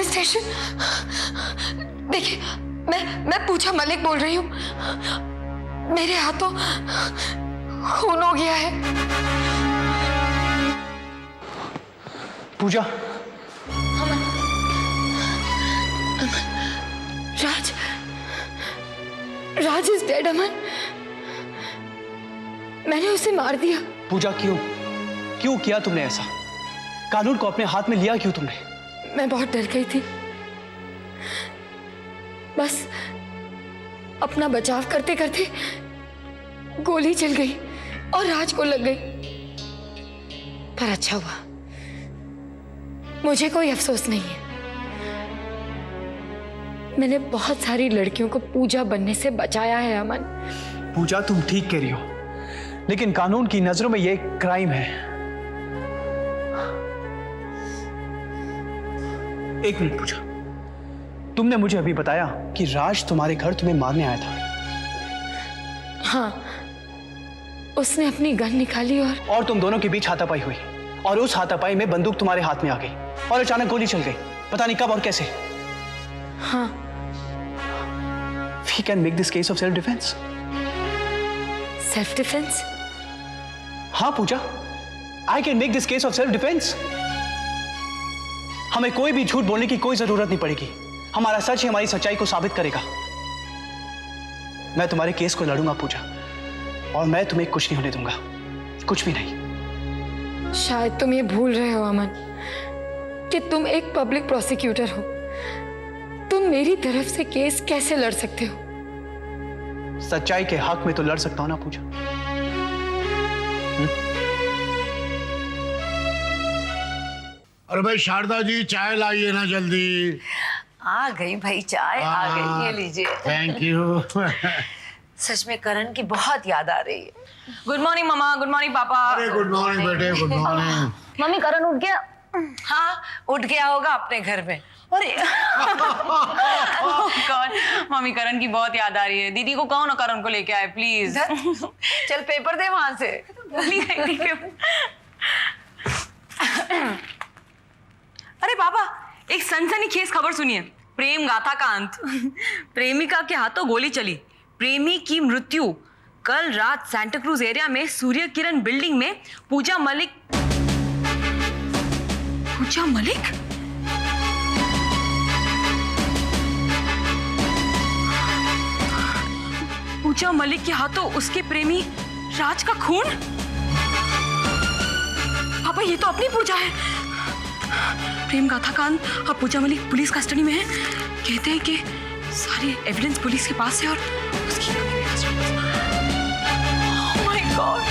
Station. देखिए, मैं पूजा मलिक बोल रही हूँ। मेरे हाथों खून हो गया है। पूजा। राज इज डेड अमन। मैंने उसे मार दिया। पूजा, क्यों किया तुमने ऐसा? कानून को अपने हाथ में लिया क्यों तुमने? मैं बहुत डर गई थी। बस अपना बचाव करते करते गोली चल गई और राज को लग गई। पर अच्छा हुआ, मुझे कोई अफसोस नहीं है। मैंने बहुत सारी लड़कियों को पूजा बनने से बचाया है अमन। पूजा, तुम ठीक कह रही हो, लेकिन कानून की नजरों में यह क्राइम है। एक मिनट पूजा, तुमने मुझे अभी बताया कि राज तुम्हारे घर तुम्हें मारने आया था। हाँ, उसने अपनी गन निकाली और तुम दोनों के बीच हाथापाई हुई, और उस हाथापाई में बंदूक तुम्हारे हाथ में आ गई और अचानक गोली चल गई। पता नहीं कब और कैसे। हाँ। We can make this case of self defense. Self defense? हाँ पूजा, I can make this case of self defense. हमें कोई भी झूठ बोलने की कोई जरूरत नहीं पड़ेगी। हमारा सच ही हमारी सच्चाई को साबित करेगा। मैं तुम्हारे केस को लड़ूंगा पूजा, और मैं तुम्हें कुछ नहीं होने दूंगा, कुछ भी नहीं। शायद तुम ये भूल रहे हो अमन कि तुम एक पब्लिक प्रोसिक्यूटर हो। तुम मेरी तरफ से केस कैसे लड़ सकते हो? सच्चाई के हक में तो लड़ सकता हूं ना पूजा। अरे भाई शारदा जी, चाय लाइए ना जल्दी। आ गई भाई चाय, आ गई, ये लीजिए। Thank you. सच में करण की बहुत याद आ रही है। गुड मॉर्निंग मम्मा, गुड मॉर्निंग पापा। अरे गुड मॉर्निंग बेटे, गुड मॉर्निंग। मम्मी, करण उठ गया? हाँ, उठ गया होगा अपने घर में। अरे गॉड, मम्मी करण की बहुत याद आ रही है। दीदी को कहो ना करण को लेके आए प्लीज। चल पेपर दे वहां से। ठीक है। अरे पापा, एक सनसनीखेज खबर सुनिए। प्रेम गाथा का अंत। प्रेमिका के हाथों गोली चली, प्रेमी की मृत्यु। कल रात सांता क्रूज एरिया में सूर्य किरण बिल्डिंग में पूजा मलिक के हाथों उसके प्रेमी राज का खून। पापा, ये तो अपनी पूजा है। प्रेम गाथा का अंत। अब पूजा मलिक पुलिस कस्टडी में है। कहते हैं कि सारी एविडेंस पुलिस के पास है और उसकी oh my God.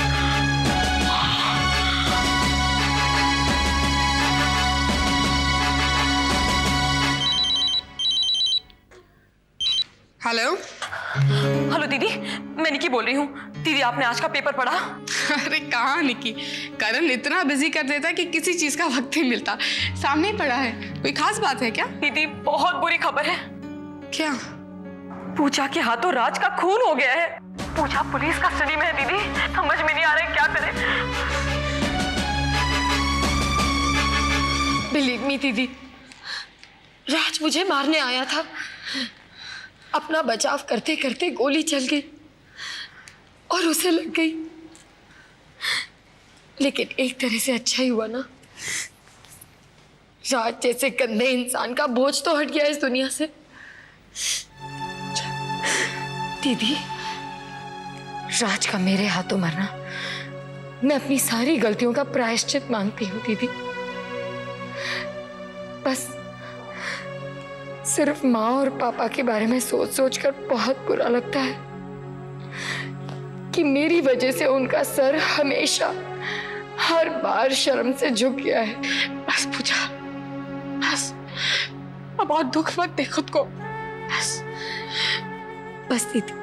Hello. Hello दीदी, मैं निकी बोल रही हूँ। दीदी, आपने आज का पेपर पढ़ा? अरे कहाँ निकी, करण इतना बिजी कर देता है कि किसी चीज का वक्त नहीं मिलता। सामने ही पढ़ा है। कोई खास बात है क्या? दीदी, बहुत बुरी खबर है। क्या? पूजा के हाथों राज का खून हो गया है। पूजा पुलिस कस्टडी में है दीदी। समझ में नहीं आ रहा है क्या करें। बिलीव मी दीदी, राज मुझे मारने आया था। अपना बचाव करते करते गोली चल गई। और उसे लग गई। लेकिन एक तरह से अच्छा ही हुआ ना, राज जैसे गंदे इंसान का बोझ तो हट गया इस दुनिया से। दीदी, राज का मेरे हाथों मरना, मैं अपनी सारी गलतियों का प्रायश्चित मांगती हूँ दीदी। बस सिर्फ माँ और पापा के बारे में सोच सोच कर बहुत बुरा लगता है कि मेरी वजह से उनका सर हमेशा हर बार शर्म से झुक गया है। बस पूजा, बस अब और दुख मत दे खुद को। बस दीदी,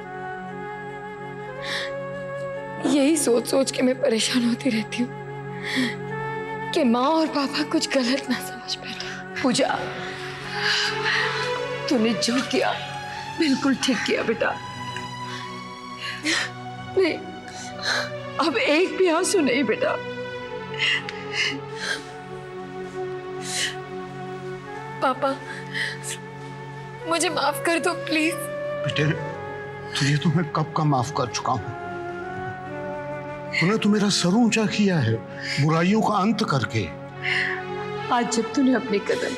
यही सोच सोच के मैं परेशान होती रहती हूँ कि माँ और पापा कुछ गलत ना समझ बैठे। पूजा, तूने जो किया बिल्कुल ठीक किया बेटा। नहीं, अब एक भी आंसू नहीं बेटा। पापा, मुझे माफ कर दो प्लीज। बेटे, तुझे तो मैं कब का माफ कर चुका हूं। तूने तो मेरा सर ऊंचा किया है बुराइयों का अंत करके। आज जब तूने अपने कदम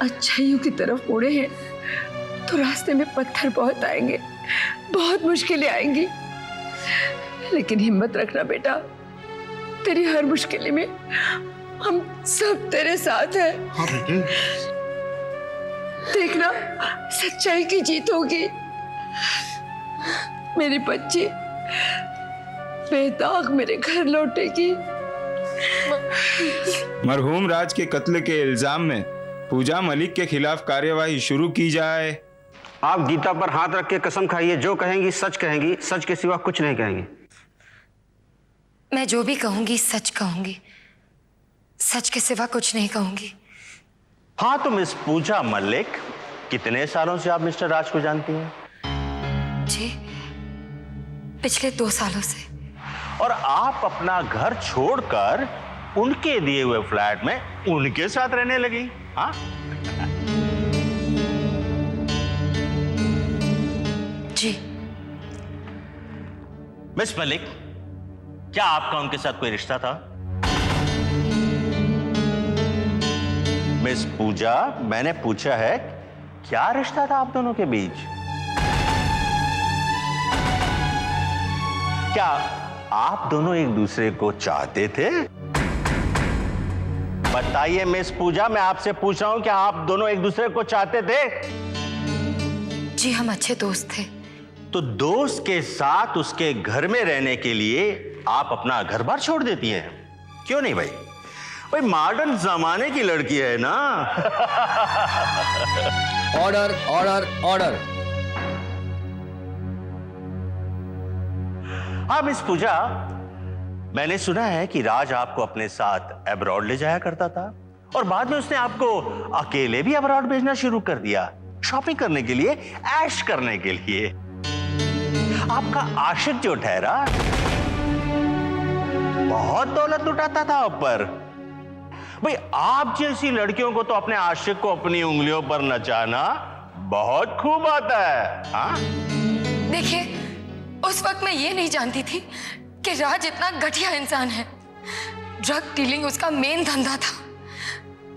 अच्छाइयों की तरफ मोड़े हैं तो रास्ते में पत्थर बहुत आएंगे, बहुत मुश्किलें आएंगी, लेकिन हिम्मत रखना बेटा। तेरी हर मुश्किल में हम सब तेरे साथ हैं। हाँ बेटे, देखना, सच्चाई की जीत होगी। मेरी बच्ची बेदाग मेरे घर लौटेगी। मरहूम राज के कत्ल के इल्जाम में पूजा मलिक के खिलाफ कार्यवाही शुरू की जाए। आप गीता पर हाथ रख के कसम खाइए, जो कहेंगी सच कहेंगी, सच के सिवा कुछ नहीं कहेंगी। मैं जो भी कहूंगी सच कहूंगी, सच के सिवा कुछ नहीं कहूंगी। हाँ, तो मिस पूजा मलिक, कितने सालों से आप मिस्टर राज को जानती हैं? जी, पिछले 2 सालों से। और आप अपना घर छोड़कर उनके दिए हुए फ्लैट में उनके साथ रहने लगी? हाँ? जी। मिस मलिक, क्या आपका उनके साथ कोई रिश्ता था? मिस पूजा, मैंने पूछा है क्या रिश्ता था आप दोनों के बीच? क्या आप दोनों एक दूसरे को चाहते थे? बताइए मिस पूजा, मैं आपसे पूछ रहा हूं, क्या आप दोनों एक दूसरे को चाहते थे? जी, हम अच्छे दोस्त थे। तो दोस्त के साथ उसके घर में रहने के लिए आप अपना घर बार छोड़ देती हैं? क्यों नहीं भाई? भाई मॉडर्न जमाने की लड़की है ना। Order, order, order. हाँ मिस पूजा, मैंने सुना है कि राज आपको अपने साथ अब्रॉड ले जाया करता था और बाद में उसने आपको अकेले भी अब्रॉड भेजना शुरू कर दिया, शॉपिंग करने के लिए, ऐश करने के लिए। आपका आशिक जो ठहरा बहुत दौलत लुटाता था आप पर। भाई आप जैसी लड़कियों को तो अपने आशिक को अपनी उंगलियों पर नचाना बहुत खूब आता है। हाँ? देखिए, उस वक्त मैं ये नहीं जानती थी कि राज इतना घटिया इंसान है। ड्रग डीलिंग उसका मेन धंधा था।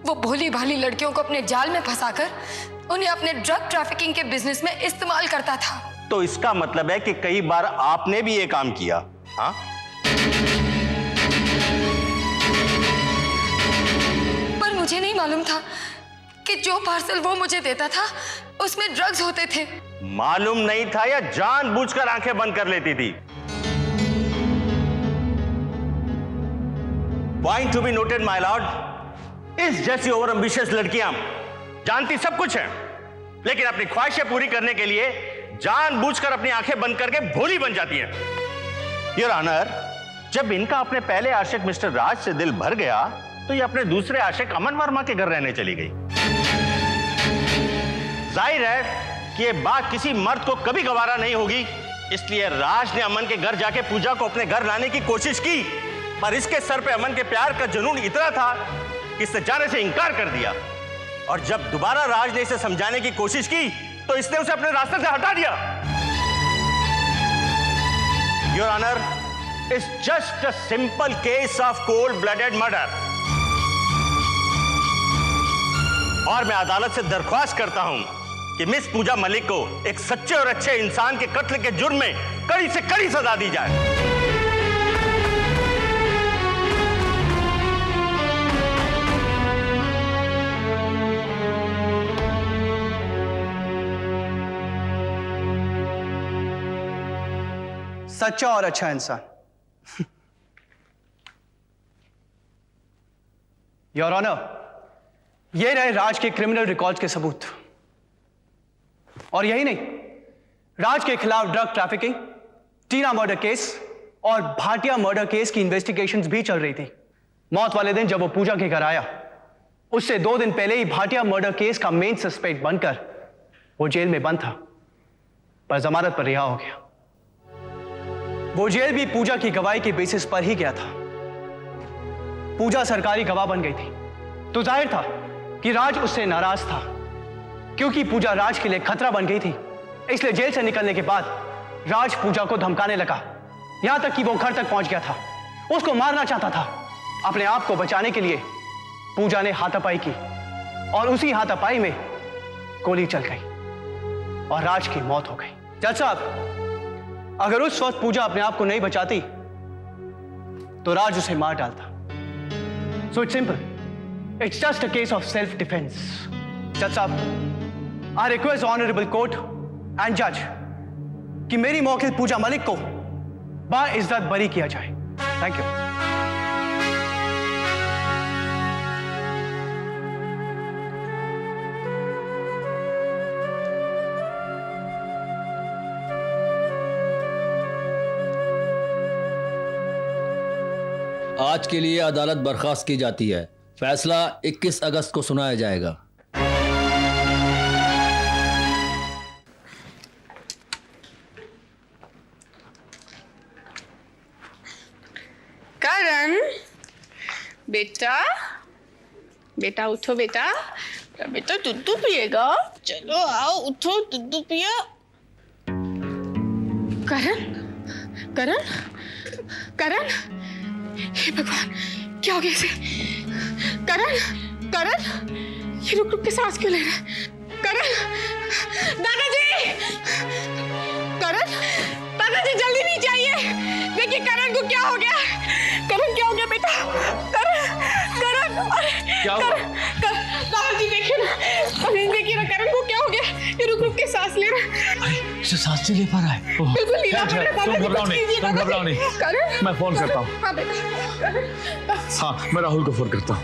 वो भोली भाली लड़कियों को अपने जाल में फंसाकर उन्हें अपने ड्रग ट्रैफिकिंग के बिजनेस में इस्तेमाल करता था। तो इसका मतलब है कि कई बार आपने भी ये काम किया? हाँ? पर मुझे नहीं मालूम था कि जो पार्सल वो मुझे देता था उसमें ड्रग्स होते थे। मालूम नहीं था या जानबूझकर आंखें बंद कर लेती थी? Point to be noted my Lord, इस जैसी ओवर एम्बिशियस लड़कियां जानती सब कुछ है, लेकिन अपनी ख्वाहिशें पूरी करने के लिए जानबूझकर अपनी आंखें बंद करके भोली बन जाती हैं। योर ऑनर, जब इनका अपने पहले आशिक मिस्टर राज से दिल भर गया तो ये अपने दूसरे आशिक अमन वर्मा के घर रहने चली गई। जाहिर है कि ये बात किसी मर्द को कभी गवारा नहीं होगी, इसलिए राज ने अमन के घर जाके पूजा को अपने घर लाने की कोशिश की, पर इसके सर पे अमन के प्यार का जुनून इतना था कि इससे जाने से इनकार कर दिया। और जब दोबारा राज ने इसे समझाने की कोशिश की तो इसने उसे अपने रास्ते से हटा दिया। Your honour, it's just a simple case of cold blooded murder. और मैं अदालत से दरख्वास्त करता हूं कि मिस पूजा मलिक को एक सच्चे और अच्छे इंसान के कत्ल के जुर्म में कड़ी से कड़ी सजा दी जाए। सच्चा और अच्छा इंसान। योर ऑनर, ये रहे राज के क्रिमिनल रिकॉर्ड्स के सबूत। और यही नहीं, राज के खिलाफ ड्रग ट्रैफिकिंग, टीना मर्डर केस और भाटिया मर्डर केस की इन्वेस्टिगेशंस भी चल रही थी। मौत वाले दिन जब वो पूजा के घर आया, उससे 2 दिन पहले ही भाटिया मर्डर केस का मेन सस्पेक्ट बनकर वो जेल में बंद था, पर जमानत पर रिहा हो गया। वो जेल भी पूजा की गवाही के बेसिस पर ही गया था। पूजा सरकारी गवाह बन गई थी, तो जाहिर था कि राज उससे नाराज था। क्योंकि पूजा राज के लिए खतरा बन गई थी, इसलिए जेल से निकलने के बाद राज पूजा को धमकाने लगा, यहां तक कि वो घर तक पहुंच गया था, उसको मारना चाहता था। अपने आप को बचाने के लिए पूजा ने हाथापाई की और उसी हाथापाई में गोली चल गई और राज की मौत हो गई। जज साहब, अगर उस वक्त पूजा अपने आप को नहीं बचाती तो राज उसे मार डालता। So it's simple, it's just a case of self defence. जज साहब, I request honourable court and जज कि मेरी मौखिल पूजा मलिक को बाइज्जत बरी किया जाए। Thank you. आज के लिए अदालत बर्खास्त की जाती है। फैसला 21 अगस्त को सुनाया जाएगा। करण, बेटा बेटा उठो बेटा। बेटा दूध पिएगा? चलो आओ, उठो, दूध पियो। करण, करण, करण, हे भगवान, क्या हो गया इसे? करण, करण, ये रुक रुक के सांस क्यों ले रहा है? करण, दादाजी, करण, दादाजी जल्दी नीचे आइए। देखिए करण को क्या हो गया। करण क्या हो गया बेटा? करण, करण, क्या हुआ? दादाजी देखिए ना, देखिए ना करण को क्या हो गया। ये रुक रुक के सांस ले रहा है। इसे सांस नहीं ले पा रहा है। बिल्कुल नहीं ले पा रहा है। तुम घबराओ नहीं, तुम घबराओ नहीं। करण, मैं फोन करता हूँ। हाँ बेटा। हाँ, मैं राहुल को फोन करता हूँ।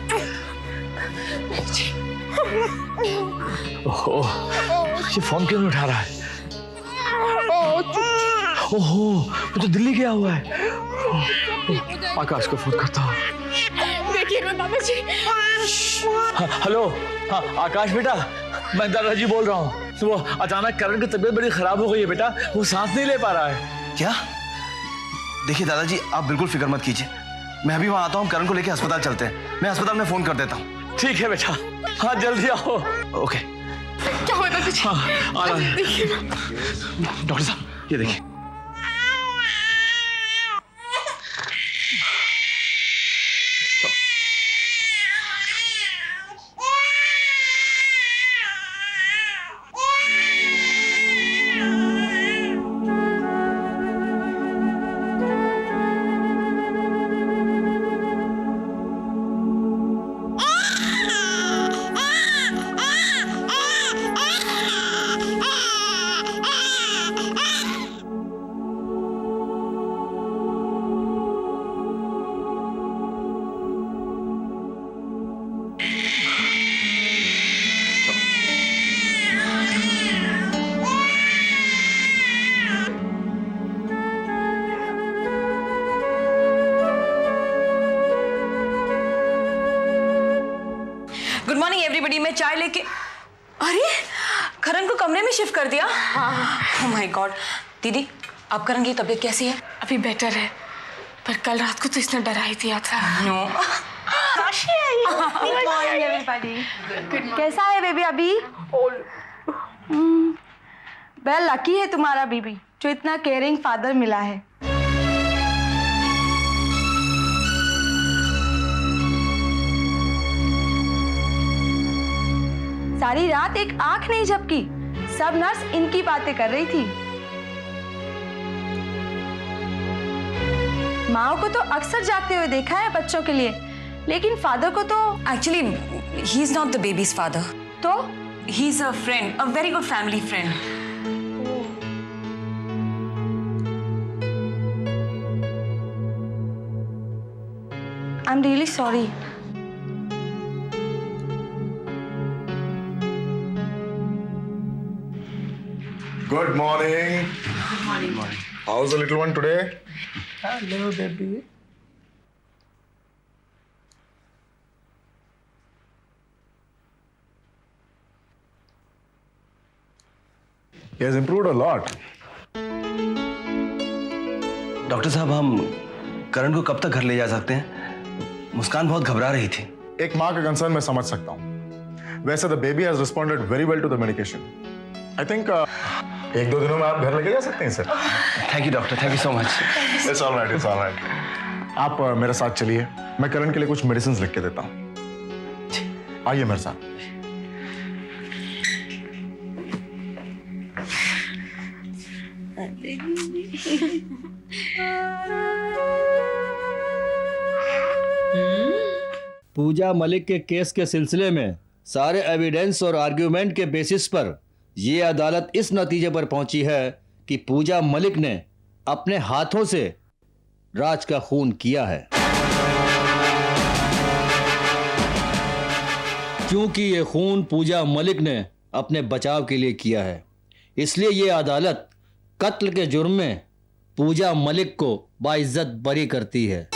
ओह, ये फोन क्यों नहीं उठा रहा है? ओहो, वो तो दिल्ली गया हुआ है। आकाश को फोन करता हूँ। देखिए ना दादाजी। हेलो, हाँ आकाश बेटा, मैं दादाजी बोल रहा हूँ। तो वो अचानक करण की तबीयत बड़ी खराब हो गई है बेटा, वो सांस नहीं ले पा रहा है। क्या? देखिए दादाजी, आप बिल्कुल फिक्र मत कीजिए, मैं अभी वहां आता हूँ। करण को लेके अस्पताल चलते हैं, मैं अस्पताल में फोन कर देता हूँ। ठीक है बेटा, हाँ जल्दी आओ। ओके। क्या हुआ दादाजी? हाँ, आ रहा है। डॉक्टर साहब, ये देखिए। Good morning everybody. मैं चाय लेके, अरे करण को कमरे में शिफ्ट कर दिया। Oh my God. दीदी, अब करण की तबीयत कैसी है? अभी बेटर है, पर कल रात को तो इसने डरा ही दिया था। नो। Good morning everybody. कैसा है बेबी अभी? वेल लकी है तुम्हारा बेबी जो इतना केयरिंग फादर मिला है। सारी रात एक आंख नहीं झपकी। सब नर्स इनकी बातें कर रही थी। माँ को तो अक्सर जागते हुए देखा है बच्चों के लिए, लेकिन फादर को तो actually he is not the baby's father, तो he is a friend, a very good family friend. I am really sorry. Good morning. Good morning. How's the little one today? Hello, baby. He has improved a lot. Doctor साहब, हम करण को कब तक घर ले जा सकते हैं? मुस्कान बहुत घबरा रही थी। एक माँ का कंसर्न मैं समझ सकता हूँ। वैसे the baby has responded very well to the medication. I think 1-2 दिनों में आप घर लेके जा सकते हैं sir. Thank you doctor, thank you so much. It's all right, it's all right. आप मेरे साथ चलिए, मैं करण के लिए कुछ मेडिसिन लिख के देता हूँ। आइए मेरे साथ। पूजा मलिक के केस के सिलसिले में सारे एविडेंस और आर्ग्यूमेंट के बेसिस पर ये अदालत इस नतीजे पर पहुंची है कि पूजा मलिक ने अपने हाथों से राज का खून किया है। क्योंकि ये खून पूजा मलिक ने अपने बचाव के लिए किया है, इसलिए ये अदालत कत्ल के जुर्म में पूजा मलिक को बाइज्जत बरी करती है।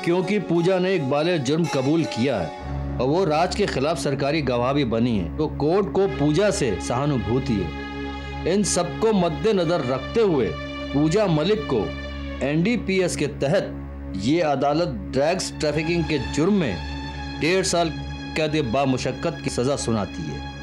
क्योंकि पूजा ने एक बाले जुर्म कबूल किया है और वो राज के खिलाफ सरकारी गवाह भी बनी है, तो कोर्ट को पूजा से सहानुभूति है। इन सबको मद्देनजर रखते हुए पूजा मलिक को एनडीपीएस के तहत ये अदालत ड्रग्स ट्रैफिकिंग के जुर्म में 1.5 साल कैद बामुशक्कत की सजा सुनाती है।